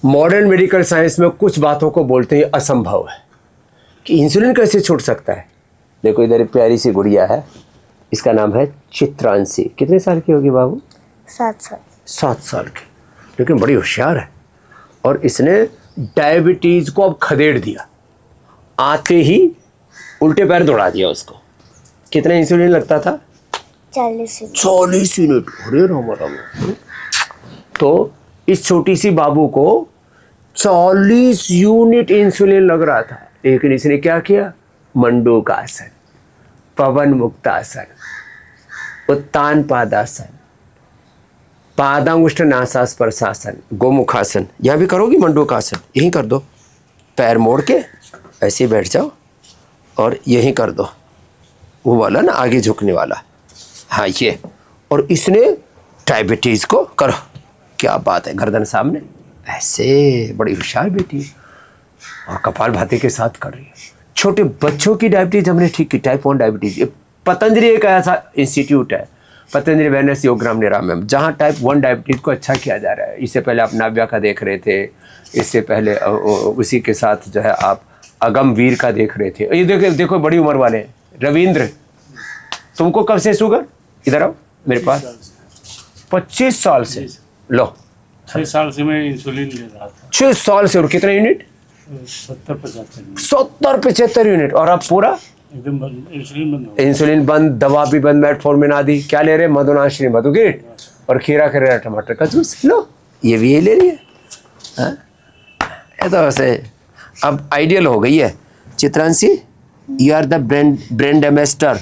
Modern medical science में कुछ बातों को बोलते हैं असंभव है कि इंसुलिन कैसे छूट सकता है। देखो इधर एक प्यारी सी गुड़िया है, इसका नाम है चित्रांशी। कितने साल की होगी बाबू? 7 साल। 7 साल की, लेकिन बड़ी होशियार है। और इसने डायबिटीज को अब खदेड़ दिया, आते ही उल्टे पैर दौड़ा दिया उसको। कितना इंसुलिन लगता था? 40 यूनिट। अरे राम राम। तो इस छोटी सी बाबू को 40 यूनिट इंसुलिन लग रहा था, लेकिन इसने क्या किया? मंडूकासन, पवन मुक्तासन, उत्तान पादासन, पादांगुष्ठ नासास्पर्शासन, गोमुखासन। यहाँ भी करोगी मंडूकासन, यहीं कर दो। पैर मोड़ के ऐसे बैठ जाओ और यहीं कर दो, वो वाला ना आगे झुकने वाला। हाँ ये। और इसने डायबिटीज को करो, क्या बात है, गर्दन सामने ऐसे। बड़ी होशियार बेटी है और कपाल भाती के साथ कर रही है। छोटे बच्चों की डायबिटीज हमने ठीक की, टाइप 1 डायबिटीज। ये पतंजलि एक ऐसा इंस्टीट्यूट है, पतंजलि वेलनेस योगराम निरामयम, जहाँ टाइप 1 डायबिटीज को अच्छा किया जा रहा है। इससे पहले आप नाव्या का देख रहे थे, इससे पहले उसी के साथ जो है आप अगमवीर का देख रहे थे। ये देखो देखो बड़ी उम्र वाले रविंद्र, तुमको कब से शुगर? इधर आओ मेरे पास। 25 साल से। लो 6 साल से मैं इंसुलिन ले रहा था। 6 साल से। और कितने यूनिट? 70-75 यूनिट। और अब पूरा एकदम इंसुलिन बंद हो गया। इंसुलिन बंद, दवा भी बंद, मेटफॉर्मिन आदि। क्या ले रहे? मधुनाशिनी, मधुगिट और खीरा खीरा टमाटर का जूस। लो ये भी ये ले रही है। हाँ? ये तो वैसे अब आइडियल हो गई है। Chitranshi, you are the brain ambassador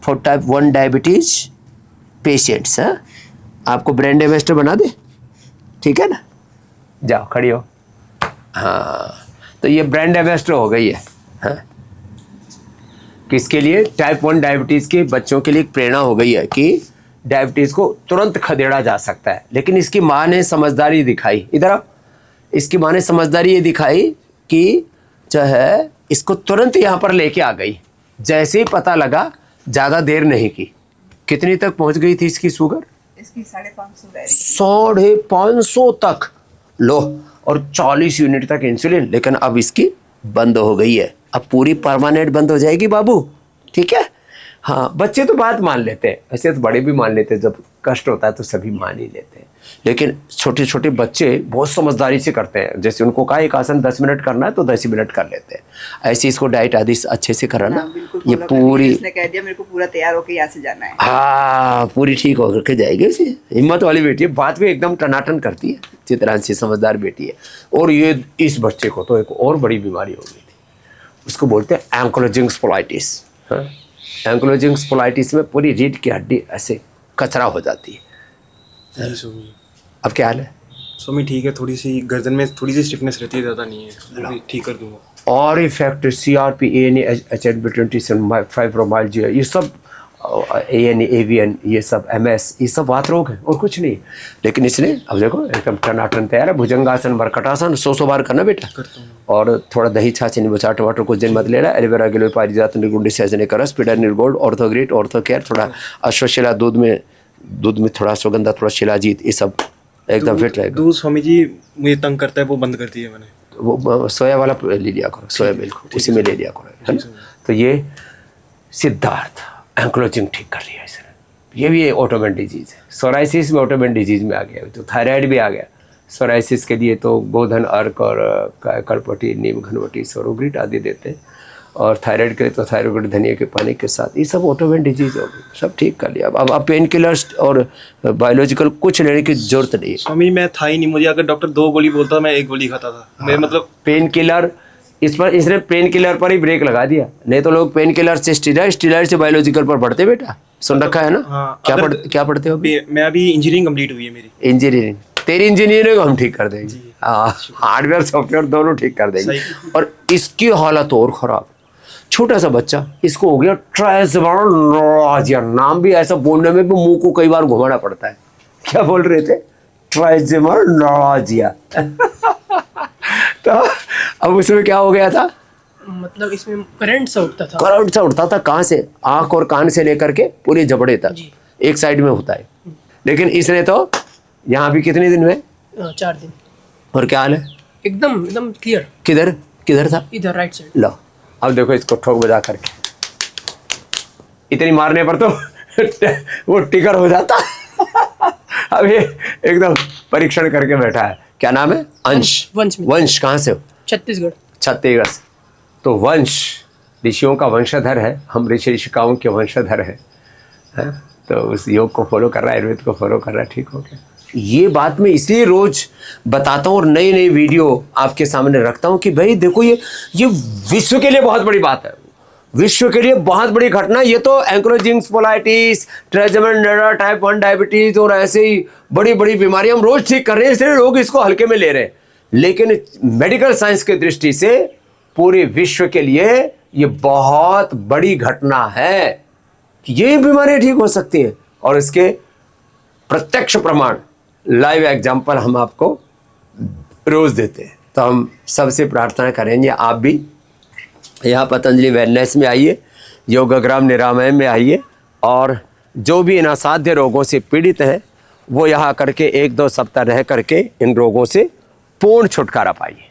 for type 1 diabetes patients. हाँ, आपको ब्रेन एम्बेसडर बना दे, ठीक है ना? जाओ खड़ी हो। हाँ, तो ये ब्रांड एम्बेसडर हो गई है। हाँ? किसके लिए? टाइप 1 डायबिटीज़ के बच्चों के लिए एक प्रेरणा हो गई है कि डायबिटीज़ को तुरंत खदेड़ा जा सकता है। लेकिन इसकी माँ ने समझदारी दिखाई। इधर आओ। इसकी माँ ने समझदारी ये दिखाई कि जो है इसको तुरंत यहाँ पर लेके आ गई। जैसे ही पता लगा, ज़्यादा देर नहीं की। कितनी तक पहुँच गई थी इसकी शुगर? इसकी 550 550 तक। लो, और 40 यूनिट तक इंसुलिन। लेकिन अब इसकी बंद हो गई है, अब पूरी परमानेंट बंद हो जाएगी बाबू, ठीक है? हाँ, बच्चे तो बात मान लेते हैं, ऐसे तो बड़े भी मान लेते हैं। जब कष्ट होता है तो सभी मान ही लेते हैं। लेकिन छोटे छोटे बच्चे बहुत समझदारी से करते हैं। जैसे उनको कहा एक आसन 10 मिनट करना है तो 10 ही मिनट कर लेते हैं। ऐसे इसको डाइट आदि अच्छे से कराना। ये पूरी, इसने कह दिया मेरे को पूरा तैयार होकर यहाँ से जाना है। हाँ, पूरी ठीक होकर के जाएगी। उसे हिम्मत वाली बेटी है, बात भी एकदम टनाटन करती है। चित्रांशी समझदार बेटी है। और ये इस बच्चे को तो एक और बड़ी बीमारी हो गई थी, उसको बोलते हैं एंक्लोजिंग स्पोलाइटिस। हाँ, एंक्लोजिंग स्पोलाइटिस में पूरी रीढ़ की हड्डी ऐसे कचरा हो जाती है। जी स्वामी। अब क्या हाल है स्वामी? ठीक है, थोड़ी सी गर्दन में थोड़ी सी स्टिफनेस रहती है, ज़्यादा नहीं है, वो भी ठीक कर दूंगा। और effect CRP, ANA, HNB27, fibromyalgia, ये सब ANA, AVN, ये सब MS, ये सब वात रोग है और कुछ नहीं। लेकिन इसने अब देखो एकदम टनाटन तैयार है। भुजंगासन, मरकटासन 100 बार करना बेटा। और थोड़ा दही, छाछ, नींबू, चाट, टमाटर कुछ दिन मत लेना। एलोवेरा, गिलोय, पारिजात, निर्गुंडी, सहजन का रस, पीडा, निर्गोल्ड, ऑर्थोग्रेट, ऑर्थोकेयर, थोड़ा अश्वशिला, दूध में थोड़ा सुगंधा, थोड़ा शिलाजीत, ये सब एकदम फिट रहेगा। दूध स्वामी जी मुझे तंग करता है, वो बंद कर दिया मैंने। वो सोया वाला ले लिया करो, सोया मिल्क उसी में ले लिया करो, है ना? तो ये सिद्धार्थ एंक्लोजिंग ठीक कर लिया इसने। ये भी ऑटोमेन डिजीज़ है। सोराइसिस में ऑटोमेन डिजीज़ में आ गया, तो थायराइड भी आ गया। सोराइसिस के लिए तो गोधन, अर्क और कड़पटी, नीम, घनवटी, सोरोग्रिट आदि देते हैं। और थायराइड के लिए तो थायरोइड धनिया के पानी के साथ, ये सब ऑटोमेन डिजीज हो गई, सब ठीक कर लिया। अब पेन किलर्स और बायोलॉजिकल कुछ लेने की जरूरत नहीं है। स्वामी मैं था ही नहीं, मुझे अगर डॉक्टर 2 गोली बोलता मैं 1 गोली खाता था। मैं मतलब पेन किलर, इस पर इसने पेन किलर पर ही ब्रेक लगा दिया। नहीं तो लोग पेन किलर से स्टीरॉइड से बायोलॉजिकल पर पढ़ते बेटा, सुन रखा है ना? हाँ, क्या पढ़ते हो अभी? मैं अभी इंजीनियरिंग कंप्लीट हुई है मेरी। इंजीनियरिंग, तेरी इंजीनियरिंग को हम ठीक कर देंगे। हाँ, हार्डवेयर सॉफ्टवेयर दोनों ठीक कर देंगे। और इसकी हालत और खराब, छोटा सा बच्चा, इसको हो गया ट्राइजेमर, नाम भी ऐसा बोलने में भी मुंह को कई बार घुमाना पड़ता है। क्या बोल रहे थे? ट्राइजेमर नॉजिया। तो अब उसमें क्या हो गया था? मतलब इसमें करंट सा उठता था। करंट सा उठता था। कहाँ से? आंख और कान से लेकर के पूरी जबड़े तक, एक साइड में होता है। लेकिन इसने तो यहाँ भी कितने दिन में? 4 दिन। और क्या हाल है? एकदम एकदम क्लियर। किधर किधर था? इधर राइट साइड। लो अब देखो इसको ठोक बजा करके, इतनी मारने पर तो वो टिकर हो जाता। अब ये एकदम परीक्षण करके बैठा है। क्या नाम है? अंश। वंश कहाँ से हो? छत्तीसगढ़। छत्तीसगढ़ से। तो वंश ऋषियों का वंशधर है, हम ऋषि ऋषिकाओं के वंशधर हैं, है? तो उस योग को फॉलो कर रहा है, आयुर्वेद को फॉलो कर रहा है, ठीक हो गया। ये बात मैं इसलिए रोज बताता हूँ और नई नई वीडियो आपके सामने रखता हूँ कि भाई देखो ये विश्व के लिए बहुत बड़ी बात है, विश्व के लिए बहुत बड़ी घटना। ये तो एंक्लोजिंग स्पोलाइटिस, ट्रांसजेंडर टाइप 1 डायबिटीज और ऐसे ही बड़ी बड़ी बीमारियां हम रोज ठीक कर रहे हैं, इसलिए लोग इसको हल्के में ले रहे हैं। लेकिन मेडिकल साइंस की दृष्टि से पूरे विश्व के लिए ये बहुत बड़ी घटना है कि ये बीमारियां ठीक हो सकती हैं, और इसके प्रत्यक्ष प्रमाण, लाइव एग्जाम्पल हम आपको रोज देते हैं। तो हम सबसे प्रार्थना करेंगे आप भी यहाँ पतंजलि वेलनेस में आइए, योगग्राम निरामय में आइए, और जो भी इन असाध्य रोगों से पीड़ित हैं वो यहाँ करके 1-2 सप्ताह रह करके इन रोगों से पूर्ण छुटकारा पाइए।